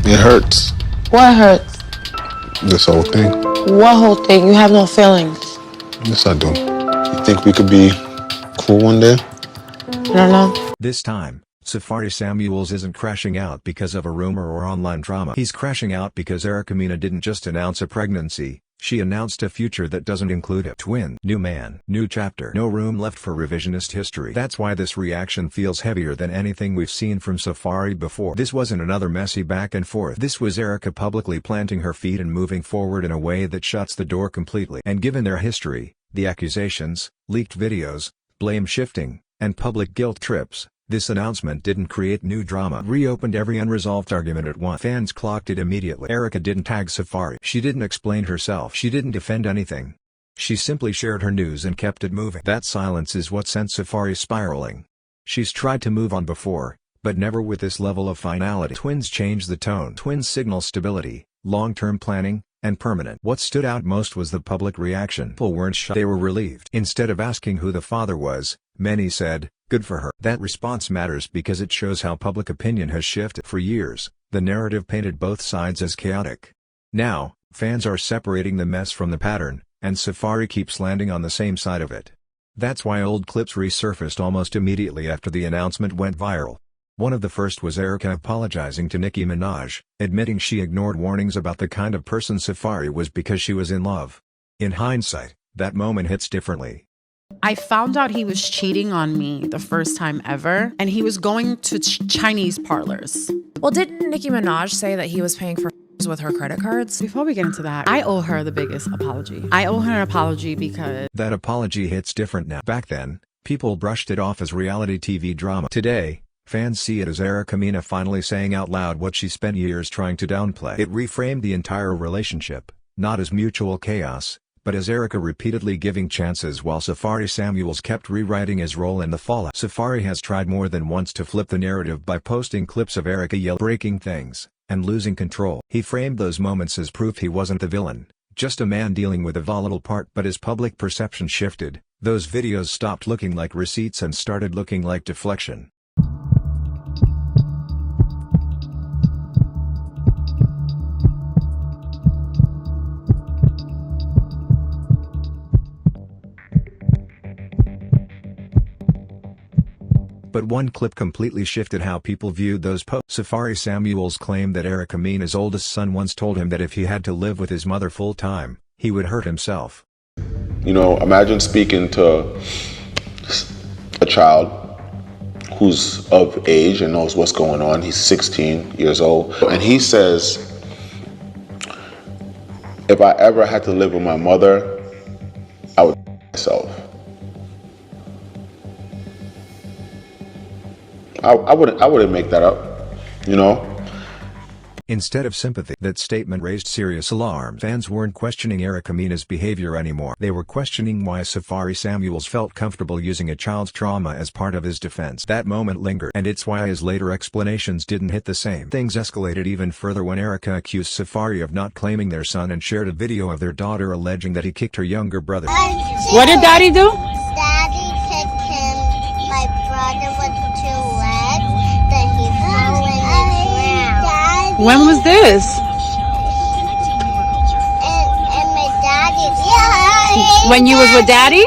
It hurts. What hurts? This whole thing. What whole thing? You have no feelings. Yes, I do. You think we could be cool one day? I don't know. This time, Safaree Samuels isn't crashing out because of a rumor or online drama. He's crashing out because Erica Mena didn't just announce a pregnancy, she announced a future that doesn't include a twin. New man, new chapter. No room left for revisionist history. That's why this reaction feels heavier than anything we've seen from Safaree before. This wasn't another messy back and forth. This was Erica publicly planting her feet and moving forward in a way that shuts the door completely. And given their history, the accusations, leaked videos, blame shifting, and public guilt trips, this announcement didn't create new drama. Reopened every unresolved argument at once. Fans clocked it immediately. Erica didn't tag Safaree. She didn't explain herself. She didn't defend anything. She simply shared her news and kept it moving. That silence is what sent Safaree spiraling. She's tried to move on before, but never with this level of finality. Twins change the tone. Twins signal stability, long-term planning, and permanent. What stood out most was the public reaction. People weren't shocked. They were relieved. Instead of asking who the father was, many said, "Good for her." That response matters because it shows how public opinion has shifted. For years, the narrative painted both sides as chaotic. Now, fans are separating the mess from the pattern, and Safaree keeps landing on the same side of it. That's why old clips resurfaced almost immediately after the announcement went viral. One of the first was Erica apologizing to Nicki Minaj, admitting she ignored warnings about the kind of person Safaree was because she was in love. In hindsight, that moment hits differently. I found out he was cheating on me the first time ever, and he was going to Chinese parlors. Well, didn't Nicki Minaj say that he was paying for with her credit cards? Before we get into that, I owe her the biggest apology. I owe her an apology because that apology hits different now. Back then, people brushed it off as reality TV drama. Today, fans see it as Erica Mena finally saying out loud what she spent years trying to downplay. It reframed the entire relationship, not as mutual chaos, but as Erica repeatedly giving chances while Safaree Samuels kept rewriting his role in the fallout. Safaree has tried more than once to flip the narrative by posting clips of Erica breaking things, and losing control. He framed those moments as proof he wasn't the villain, just a man dealing with a volatile part. But as public perception shifted, those videos stopped looking like receipts and started looking like deflection. But one clip completely shifted how people viewed those posts. Safaree Samuels claimed that Erica Mena's oldest son once told him that if he had to live with his mother full-time, he would hurt himself. You know, imagine speaking to a child who's of age and knows what's going on. He's 16 years old. And he says, if I ever had to live with my mother, I would myself. I wouldn't make that up, you know? Instead of sympathy, that statement raised serious alarm. Fans weren't questioning Erica Mena's behavior anymore. They were questioning why Safaree Samuels felt comfortable using a child's trauma as part of his defense. That moment lingered, and it's why his later explanations didn't hit the same. Things escalated even further when Erica accused Safaree of not claiming their son and shared a video of their daughter alleging that he kicked her younger brother. What did Daddy do? Daddy kicked him, my brother with 2 legs, then he fell in the ground. When was this? And my daddy, When you was with Daddy?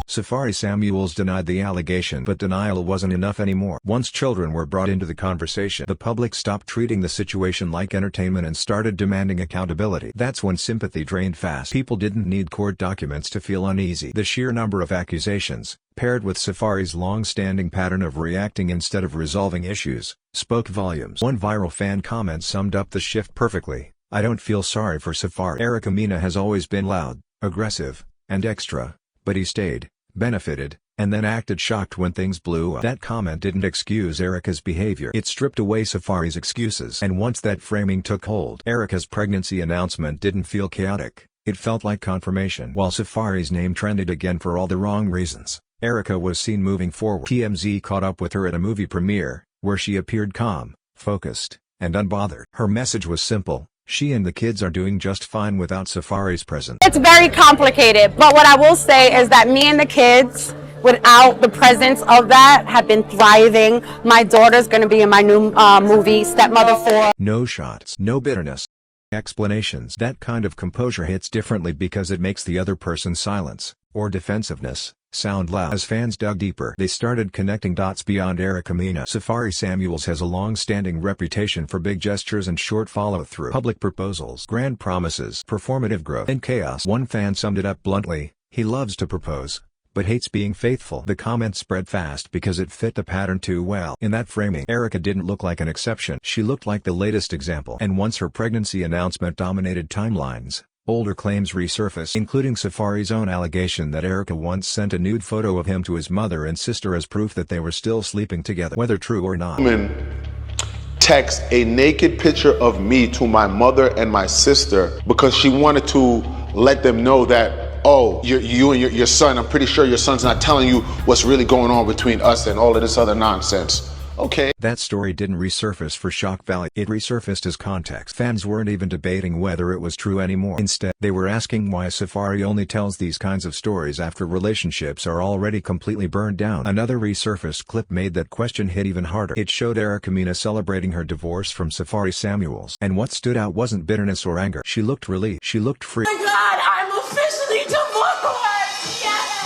Safaree Samuels denied the allegation, but denial wasn't enough anymore. Once children were brought into the conversation, the public stopped treating the situation like entertainment and started demanding accountability. That's when sympathy drained fast. People didn't need court documents to feel uneasy. The sheer number of accusations, paired with Safaree's long-standing pattern of reacting instead of resolving issues, spoke volumes. One viral fan comment summed up the shift perfectly: "I don't feel sorry for Safaree. Erica Mena has always been loud, aggressive, and extra, but he stayed, benefited, and then acted shocked when things blew up." That comment didn't excuse Erica's behavior. It stripped away Safaree's excuses. And once that framing took hold, Erica's pregnancy announcement didn't feel chaotic. It felt like confirmation. While Safaree's name trended again for all the wrong reasons, Erica was seen moving forward. TMZ caught up with her at a movie premiere, where she appeared calm, focused, and unbothered. Her message was simple: she and the kids are doing just fine without Safaree's presence. It's very complicated, but what I will say is that me and the kids, without the presence of that, have been thriving. My daughter's going to be in my new movie, Stepmother 4. No shots, no bitterness. Explanations. That kind of composure hits differently because it makes the other person's silence, or defensiveness, sound loud. As fans dug deeper, they started connecting dots beyond Erica Mena. Safaree Samuels has a long-standing reputation for big gestures and short follow-through. Public proposals, grand promises, performative growth, and chaos. One fan summed it up bluntly: he loves to propose, but hates being faithful. The comment spread fast because it fit the pattern too well. In that framing, Erica didn't look like an exception. She looked like the latest example. And once her pregnancy announcement dominated timelines, older claims resurfaced, including Safaree's own allegation that Erica once sent a nude photo of him to his mother and sister as proof that they were still sleeping together. Whether true or not. Text a naked picture of me to my mother and my sister because she wanted to let them know that, oh, you and your son, I'm pretty sure your son's not telling you what's really going on between us and all of this other nonsense. Okay. That story didn't resurface for shock value. It resurfaced as context. Fans weren't even debating whether it was true anymore. Instead, they were asking why Safaree only tells these kinds of stories after relationships are already completely burned down. Another resurfaced clip made that question hit even harder. It showed Erica Mena celebrating her divorce from Safaree Samuels. And what stood out wasn't bitterness or anger. She looked relieved. She looked free. Oh my God, I'm officially divorced! Yes!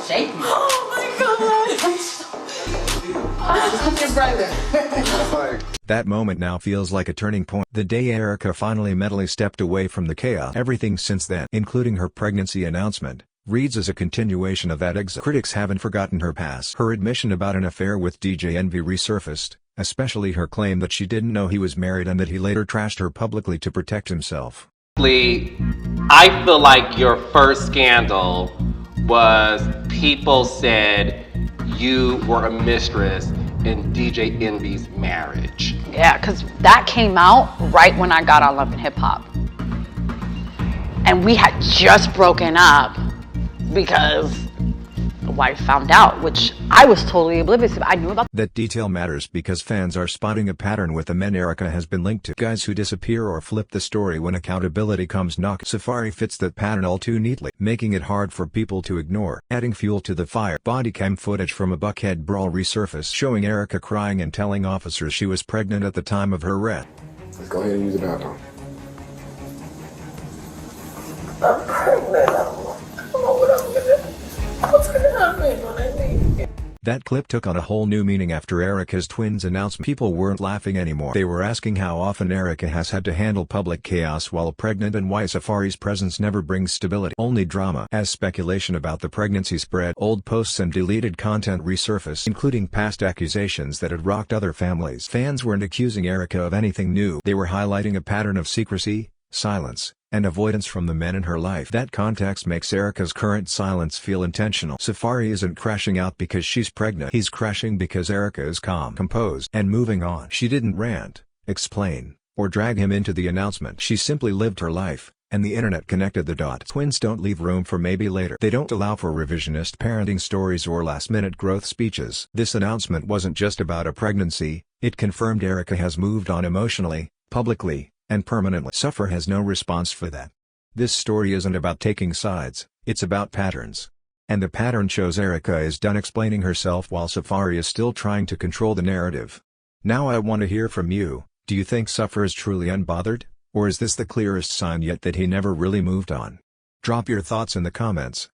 Shake me. Oh my God! That moment now feels like a turning point. The day Erica finally mentally stepped away from the chaos, everything since then, including her pregnancy announcement, reads as a continuation of that exit. Critics haven't forgotten her past. Her admission about an affair with DJ Envy resurfaced, especially her claim that she didn't know he was married and that he later trashed her publicly to protect himself. I feel like your first scandal was people said you were a mistress in DJ Envy's marriage. Yeah, because that came out right when I got on Love and Hip Hop. And we had just broken up because the wife found out, which I was totally oblivious to. I knew about. That detail matters because fans are spotting a pattern with the men Erica has been linked to. Guys who disappear or flip the story when accountability comes knocking. Safaree fits that pattern all too neatly, making it hard for people to ignore. Adding fuel to the fire. Body cam footage from a Buckhead brawl resurfaced, showing Erica crying and telling officers she was pregnant at the time of her arrest. Let's go ahead and use the bathroom. I'm pregnant. I don't know what I'm gonna do. What's gonna happen when I leave? That clip took on a whole new meaning after Erica's twins announcement. People weren't laughing anymore. They were asking how often Erica has had to handle public chaos while pregnant and why Safaree's presence never brings stability, only drama. As speculation about the pregnancy spread, old posts and deleted content resurfaced, including past accusations that had rocked other families. Fans weren't accusing Erica of anything new. They were highlighting a pattern of secrecy, silence, and avoidance from the men in her life. That context makes Erica's current silence feel intentional. Safaree isn't crashing out because she's pregnant. He's crashing because Erica is calm, composed, and moving on. She didn't rant, explain, or drag him into the announcement. She simply lived her life, and the internet connected the dots. Twins don't leave room for maybe later. They don't allow for revisionist parenting stories or last-minute growth speeches. This announcement wasn't just about a pregnancy, it confirmed Erica has moved on emotionally, publicly, and permanently. Safaree has no response for that. This story isn't about taking sides, it's about patterns. And the pattern shows Erica is done explaining herself while Safaree is still trying to control the narrative. Now I want to hear from you. Do you think Safaree is truly unbothered? Or is this the clearest sign yet that he never really moved on? Drop your thoughts in the comments.